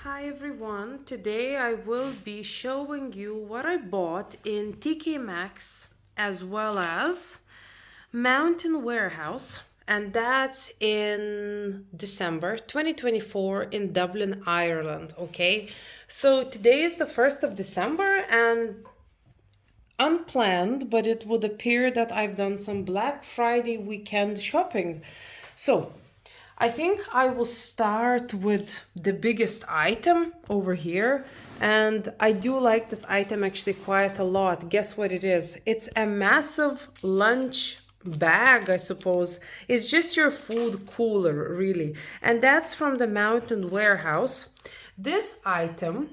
Hi everyone, today I will be showing you what I bought in TK Maxx as well as Mountain Warehouse, and that's in December 2024 in Dublin, Ireland. Okay, so today is the 1st of December and unplanned, but it would appear that I've done some Black Friday weekend shopping. So I think I will start with the biggest item over here. And I do like this item actually quite a lot. Guess what it is? It's a massive lunch bag, I suppose. It's just your food cooler, really. And that's from the Mountain Warehouse. This item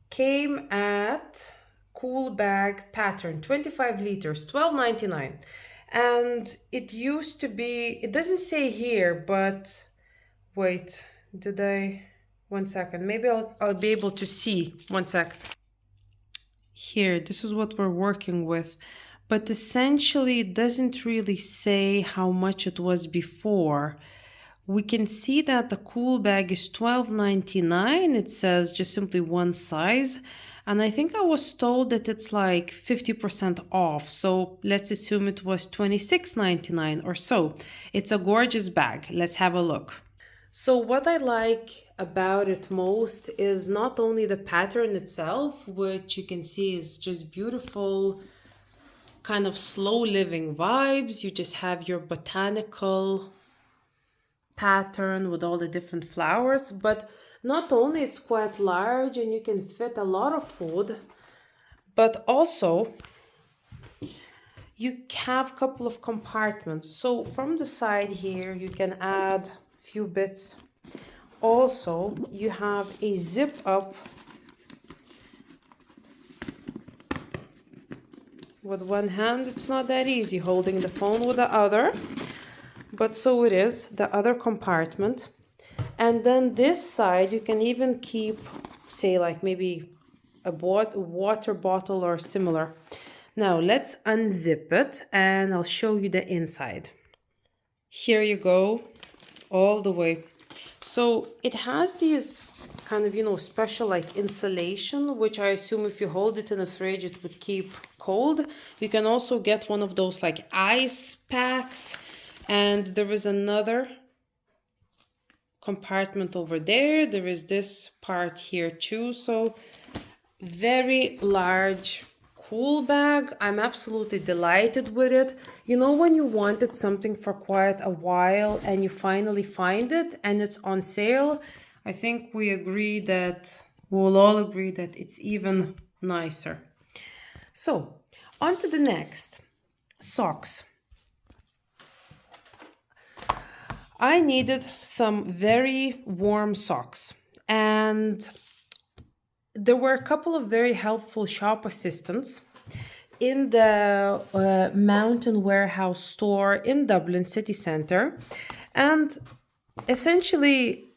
came at cool bag pattern 25 liters 12.99, and it used to be, it doesn't say here, but wait, did I, one second, maybe I'll be able to see, one sec. Here, this is what we're working with, but essentially it doesn't really say how much it was before. We can see that the cool bag is 12.99. It says just simply one size. And I think I was told that it's like 50% off. So let's assume it was 26.99 or so. It's a gorgeous bag. Let's have a look. So what I like about it most is not only the pattern itself, which you can see is just beautiful, kind of slow living vibes. You just have your botanical pattern with all the different flowers, but not only it's quite large and you can fit a lot of food, but also you have a couple of compartments. So from the side here you can add a few bits. Also you have a zip up with one hand. It's not that easy holding the phone with the other, but so it is, the other compartment. And then this side, you can even keep, say, like maybe a water bottle or similar. Now, let's unzip it and I'll show you the inside. Here you go, all the way. So it has these kind of, special like insulation, which I assume if you hold it in the fridge, it would keep cold. You can also get one of those like ice packs. And there is another compartment over there. There is this part here too. So very large, cool bag. I'm absolutely delighted with it. You know, when you wanted something for quite a while and you finally find it and it's on sale, I think we'll all agree that it's even nicer. So on to the next, socks. I needed some very warm socks, and there were a couple of very helpful shop assistants in the Mountain Warehouse store in Dublin city center. And essentially,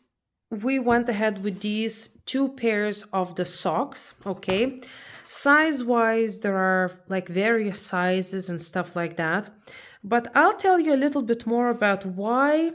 we went ahead with these two pairs of the socks, okay? Size-wise, there are like various sizes and stuff like that. But I'll tell you a little bit more about why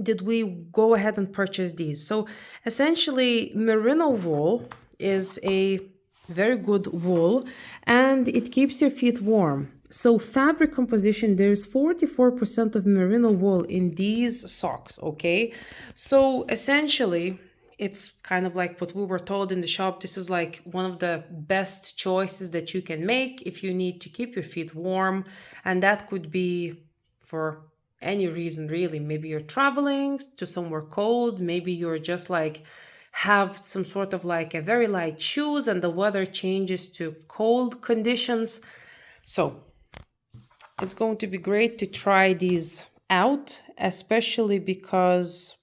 did we go ahead and purchase these. So essentially, merino wool is a very good wool and it keeps your feet warm. So fabric composition, there's 44% of merino wool in these socks, okay? So essentially, it's kind of like what we were told in the shop. This is like one of the best choices that you can make if you need to keep your feet warm. And that could be for any reason, really. Maybe you're traveling to somewhere cold. Maybe you're just like have some sort of like a very light shoes and the weather changes to cold conditions. So it's going to be great to try these out, especially because,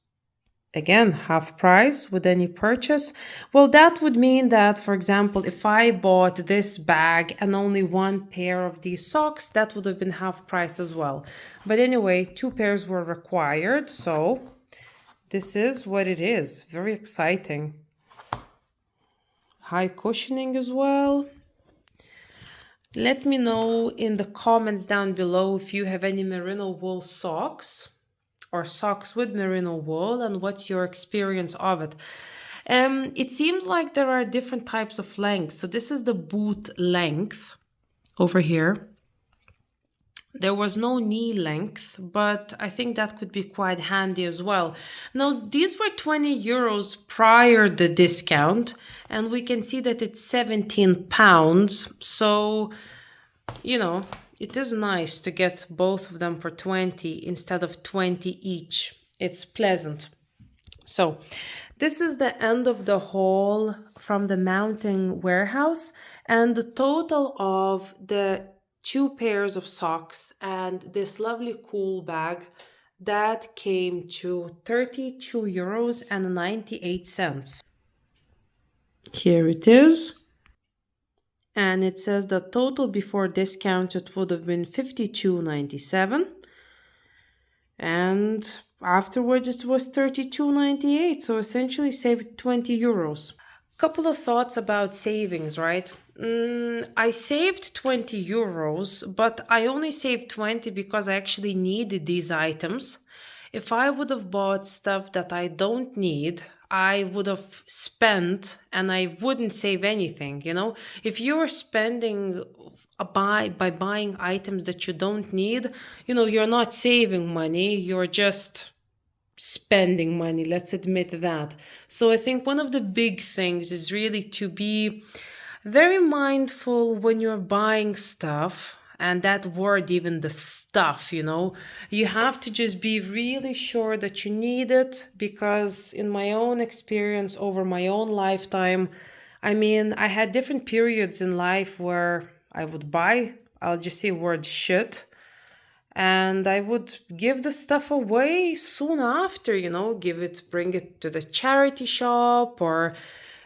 again, half price with any purchase. Well, that would mean that, for example, if I bought this bag and only one pair of these socks, that would have been half price as well. But anyway, two pairs were required, so this is what it is. Very exciting. High cushioning as well. Let me know in the comments down below if you have any merino wool socks or socks with merino wool, and what's your experience of it? It seems like there are different types of lengths. So this is the boot length over here. There was no knee length, but I think that could be quite handy as well. Now, these were 20 euros prior the discount, and we can see that it's 17 pounds. So, you know, it is nice to get both of them for 20 instead of 20 each. It's pleasant. So, this is the end of the haul from the mounting warehouse, and the total of the two pairs of socks and this lovely cool bag that came to 32 euros and 98 cents. Here it is. And it says the total before discount it would have been 52.97, and afterwards it was 32.98, so essentially saved 20 euros. Couple of thoughts about savings, right? I saved 20 euros, but I only saved 20 because I actually needed these items. If I would have bought stuff that I don't need, I would have spent and I wouldn't save anything, you know? If you're spending by buying items that you don't need, you know, you're not saving money, you're just spending money, let's admit that. So I think one of the big things is really to be very mindful when you're buying stuff. And that word, even the stuff, you know, you have to just be really sure that you need it, because in my own experience over my own lifetime, I mean, I had different periods in life where I would buy, I'll just say word shit, and I would give the stuff away soon after, you know, bring it to the charity shop, or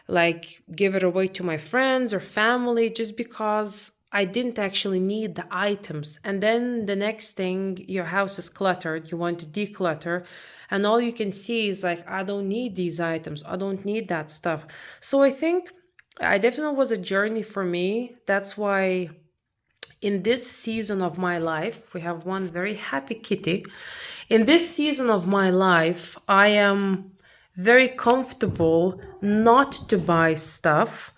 like give it away to my friends or family just because I didn't actually need the items. And then the next thing, your house is cluttered, you want to declutter, and all you can see is like, I don't need these items, I don't need that stuff. So I think I definitely was a journey for me. That's why in this season of my life, we have one very happy kitty. In this season of my life, I am very comfortable not to buy stuff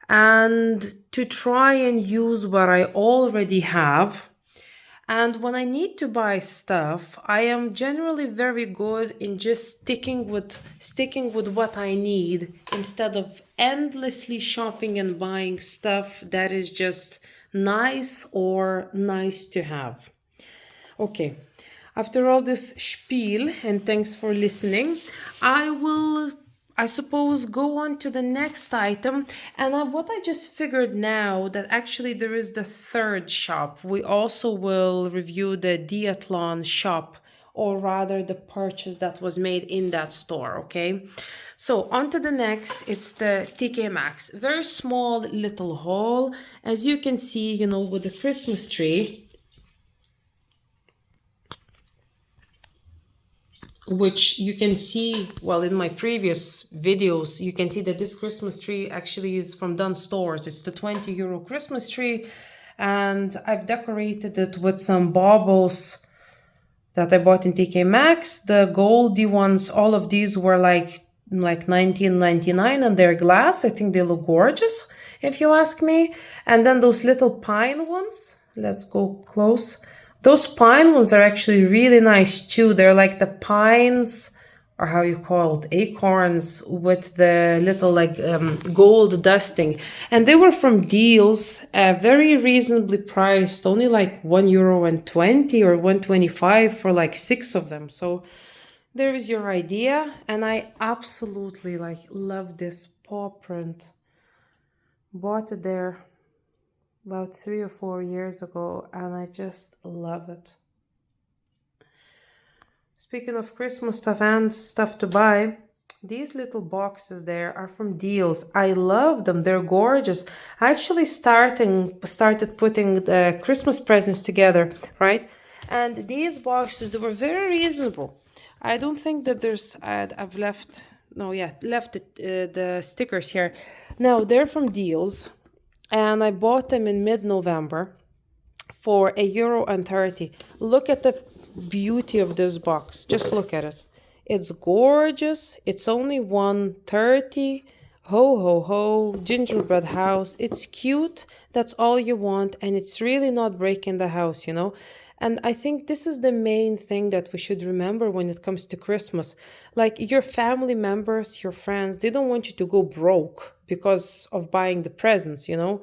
and to try and use what I already have. And when I need to buy stuff, I am generally very good in just sticking with what I need, instead of endlessly shopping and buying stuff that is just nice or nice to have. Okay, after all this spiel, and thanks for listening, I will, I suppose, go on to the next item. And what I just figured now, that actually there is the third shop. We also will review the Diathlon shop, or rather the purchase that was made in that store, okay? So on to the next, it's the TK Maxx. Very small little haul. As you can see, you know, with the Christmas tree, which you can see, well, in my previous videos, you can see that this Christmas tree actually is from Dunn Stores. It's the 20 euro Christmas tree, and I've decorated it with some baubles that I bought in TK Maxx. The goldy ones, all of these were like 19.99, and they're glass. I think they look gorgeous, if you ask me. And then those little pine ones, let's go close. Those pine ones are actually really nice too. They're like the pines, or how you call it, acorns, with the little like gold dusting. And they were from Deals, very reasonably priced, only like €1.20 or 1.25 for like 6 of them. So there is your idea. And I absolutely like love this paw print. Bought it there about 3 or 4 years ago, and I just love it. Speaking of Christmas stuff and stuff to buy, these little boxes there are from Deals. I love them. They're gorgeous. I actually started putting the Christmas presents together, right? And these boxes, they were very reasonable. I don't think that I've left, no, yeah, left the stickers here. No, they're from Deals, and I bought them in mid-November for €1.30. Look at the beauty of this box. Just look at it. It's gorgeous. It's only 130. Ho ho ho, gingerbread house. It's cute. That's all you want, and it's really not breaking the house, you know. And I think this is the main thing that we should remember when it comes to Christmas. Like your family members, your friends, they don't want you to go broke because of buying the presents, you know.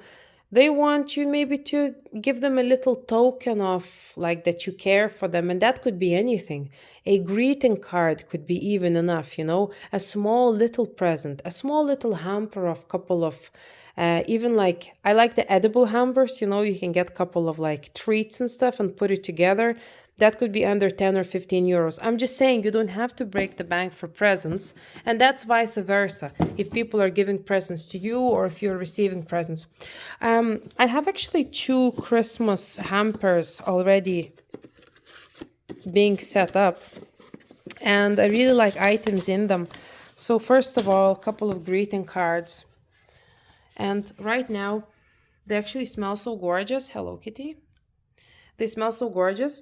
They want you maybe to give them a little token of like that you care for them, and that could be anything. A greeting card could be even enough, you know, a small little present, a small little hamper of couple of even like I like the edible hampers, you know, you can get a couple of like treats and stuff and put it together. That could be under 10 or 15 euros. I'm just saying you don't have to break the bank for presents. And that's vice versa. If people are giving presents to you or if you're receiving presents. I have actually 2 Christmas hampers already being set up. And I really like items in them. So first of all, a couple of greeting cards. And right now, they actually smell so gorgeous. Hello, Kitty. They smell so gorgeous.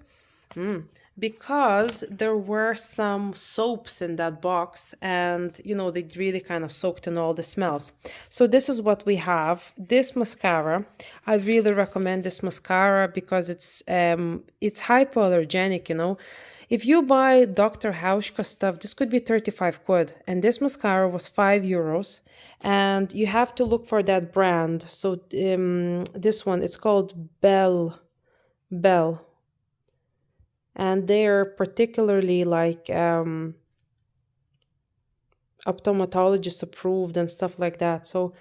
Because there were some soaps in that box and you know they really kind of soaked in all the smells. So this is what we have. This mascara, I really recommend this mascara because it's hypoallergenic, you know. If you buy Dr. Hauschka stuff, this could be 35 quid, and this mascara was 5 euros, and you have to look for that brand. So this one, it's called Bell, and they're particularly like optometrologist approved and stuff like that. So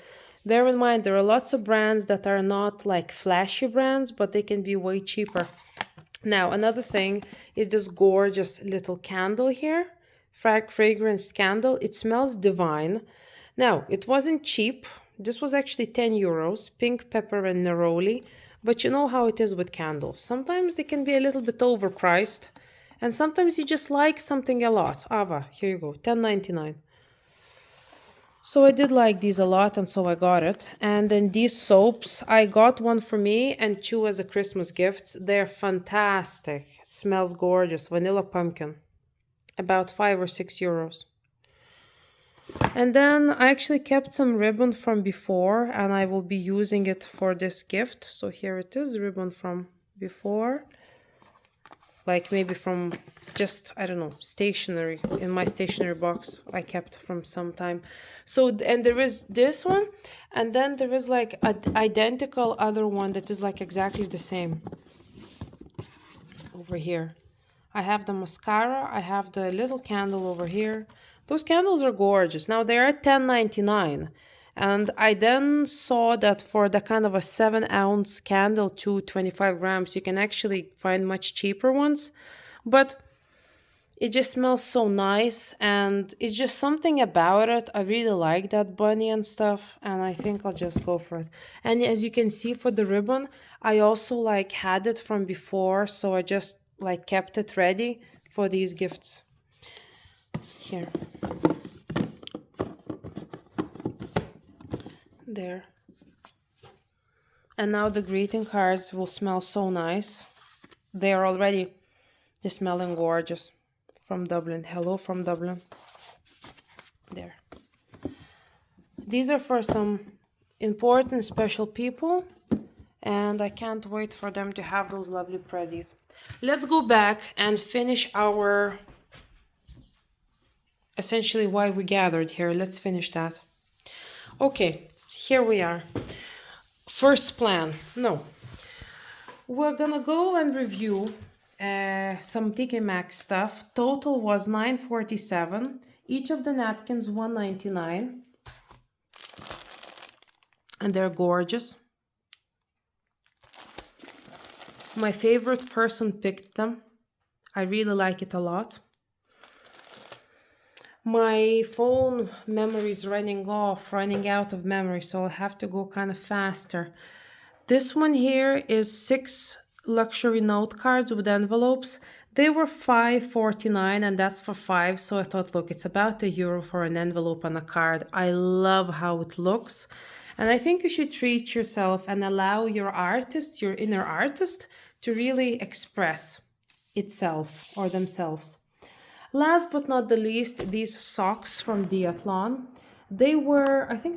bear in mind, there are lots of brands that are not like flashy brands, but they can be way cheaper. Now, another thing is this gorgeous little candle here, fragrance candle. It smells divine. Now, it wasn't cheap. This was actually 10 euros, pink pepper and neroli. But you know how it is with candles. Sometimes they can be a little bit overpriced. And sometimes you just like something a lot. Ava, here you go, 10.99. So I did like these a lot, and so I got it. And then these soaps, I got one for me and 2 as a Christmas gift. They're fantastic. Smells gorgeous. Vanilla pumpkin. About 5 or 6 euros. And then I actually kept some ribbon from before, and I will be using it for this gift. So here it is, ribbon from before. Like maybe from just, I don't know, stationery. In my stationery box, I kept from some time. So, and there is this one, and then there is like an identical other one that is like exactly the same. Over here. I have the mascara, I have the little candle over here. Those candles are gorgeous. Now they are 10.99, and I then saw that for the kind of a 7-ounce candle to 25 grams, you can actually find much cheaper ones. But it just smells so nice, and it's just something about it. I really like that bunny and stuff, and I think I'll just go for it. And as you can see for the ribbon, I also like had it from before, so I just like kept it ready for these gifts. Here. There. And now the greeting cards will smell so nice. They are already just smelling gorgeous. From Dublin. Hello from Dublin. There. These are for some important special people, and I can't wait for them to have those lovely prezzies. Let's go back and finish our essentially why we gathered here. Let's finish that. Okay, here we are. First plan. No. We're gonna go and review some TK Maxx stuff. Total was 9.47. Each of the napkins 1.99. And they're gorgeous. My favorite person picked them. I really like it a lot. My phone memory is running out of memory, so I'll have to go kind of faster. This one here is 6 luxury note cards with envelopes. They were 5.49, and that's for 5, so I thought, look, it's about €1 for an envelope and a card. I love how it looks, and I think you should treat yourself and allow your artist, your inner artist, to really express. itself or themselves. Last but not the least, these socks from Decathlon. They were, I think,